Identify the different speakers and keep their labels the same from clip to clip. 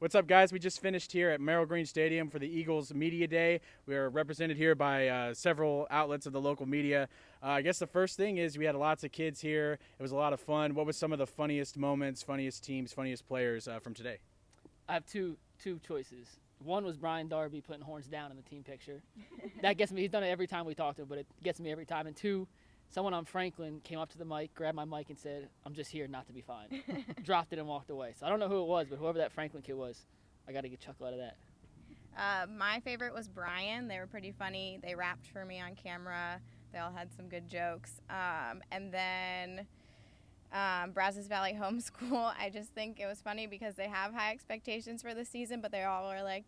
Speaker 1: What's up, guys? We just finished here at Merrill Green Stadium for the Eagles Media Day. We are represented here by several outlets of the local media. I guess the first thing is we had lots of kids here. It was a lot of fun. What was some of the funniest moments, funniest teams, funniest players from today?
Speaker 2: I have two choices. One was Brian Darby putting horns down in the team picture. That gets me. He's done it every time we talk to him, but it gets me every time. And two, someone on Franklin came up to the mic, grabbed my mic, and said, "I'm just here not to be fined." Dropped it and walked away. So I don't know who it was, but whoever that Franklin kid was, I got to get a chuckle out of that.
Speaker 3: My favorite was Brian. They were pretty funny. They rapped for me on camera. They all had some good jokes. And then Brazos Valley Homeschool, I just think it was funny because they have high expectations for the season, but they all were like,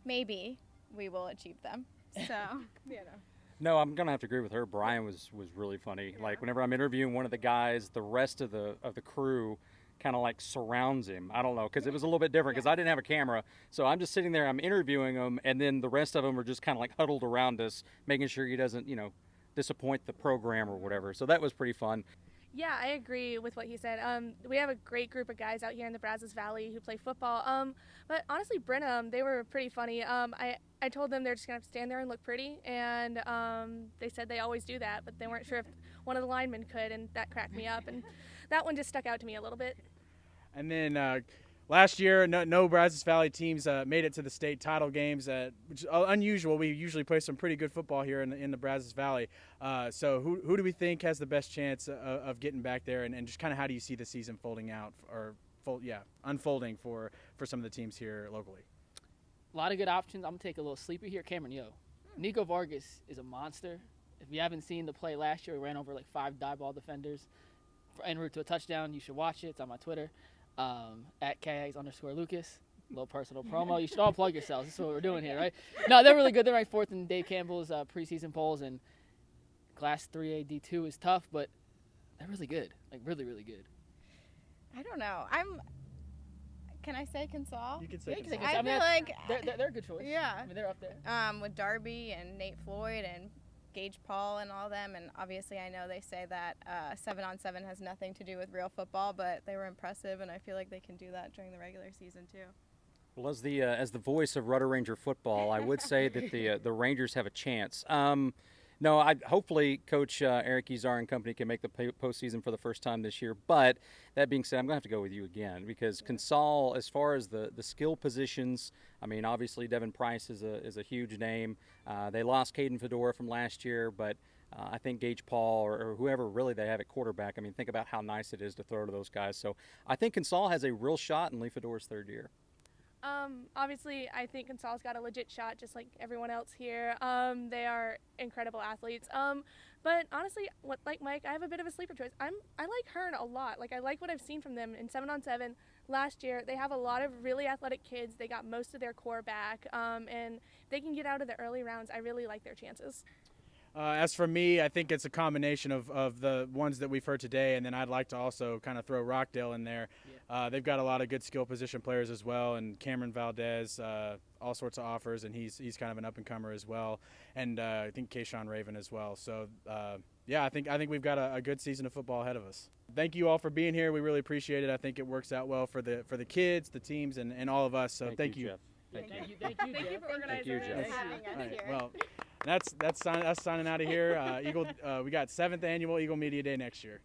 Speaker 3: maybe we will achieve them. So, you know.
Speaker 4: No, I'm gonna have to agree with her. Brian was really funny.
Speaker 3: Yeah.
Speaker 4: Like whenever I'm interviewing one of the guys, the rest of the crew kind of like surrounds him. I don't know, because it was a little bit different because I didn't have a camera, so I'm just sitting there. I'm interviewing him, and then the rest of them are just kind of like huddled around us, making sure he doesn't, disappoint the program or whatever. So that was pretty fun.
Speaker 5: Yeah, I agree with what he said. We have a great group of guys out here in the Brazos Valley who play football. But honestly, Brenham, they were pretty funny. I told them they're just going to have to stand there and look pretty, and they said they always do that, but they weren't sure if one of the linemen could, and that cracked me up. And that one just stuck out to me a little bit.
Speaker 1: And then last year, no Brazos Valley teams made it to the state title games, which is unusual. We usually play some pretty good football here in the Brazos Valley. So who do we think has the best chance of getting back there, and just kind of how do you see the season unfolding for some of the teams here locally?
Speaker 2: A lot of good options. I'm going to take a little sleeper here. Cameron Yo. Nico Vargas is a monster. If you haven't seen the play last year, he ran over like 5 die ball defenders en route to a touchdown. You should watch it. It's on my Twitter. At @Kags_Lucas. A little personal promo. You should all plug yourselves. This is what we're doing here, right? No, they're really good. They're ranked 4th in Dave Campbell's preseason polls, and Class 3A D2 is tough, but they're really good. Like, really, really good.
Speaker 3: I don't know. Can I say Consol?
Speaker 1: You can say
Speaker 2: Yeah, you can say
Speaker 1: Consol.
Speaker 3: I feel like
Speaker 2: They're a good choice.
Speaker 3: Yeah.
Speaker 2: I mean, they're up there.
Speaker 3: With Darby and Nate Floyd and Gage Paul and all them, and obviously I know they say that 7-on-7 has nothing to do with real football, but they were impressive, and I feel like they can do that during the regular season too.
Speaker 4: Well, as the voice of Rudder Ranger football, I would say that the Rangers have a chance. No, hopefully Coach Eric Izar and company can make the postseason for the first time this year. But that being said, I'm going to have to go with you again because Consol, as far as the skill positions, I mean, obviously Devin Price is a huge name. They lost Caden Fedora from last year, but I think Gage Paul or whoever really they have at quarterback, I mean, think about how nice it is to throw to those guys. So I think Consol has a real shot in Lee Fedora's 3rd year.
Speaker 5: Obviously, I think Consol's got a legit shot, just like everyone else here. They are incredible athletes. But honestly, like Mike, I have a bit of a sleeper choice. I like Hearn a lot. Like, I like what I've seen from them in 7-on-7 last year. They have a lot of really athletic kids. They got most of their core back, and they can get out of the early rounds. I really like their chances.
Speaker 1: As for me, I think it's a combination of the ones that we've heard today, and then I'd like to also kind of throw Rockdale in there. Yeah. They've got a lot of good skill position players as well, and Cameron Valdez, all sorts of offers, and he's kind of an up-and-comer as well, and I think Kayshawn Raven as well. So, I think we've got a good season of football ahead of us. Thank you all for being here. We really appreciate it. I think it works out well for the kids, the teams, and all of us. So thank you.
Speaker 4: Jeff.
Speaker 5: Thank you for organizing
Speaker 4: Jeff.
Speaker 5: and having us here.
Speaker 1: Well, that's signing out of here. We got 7th annual Eagle Media Day next year.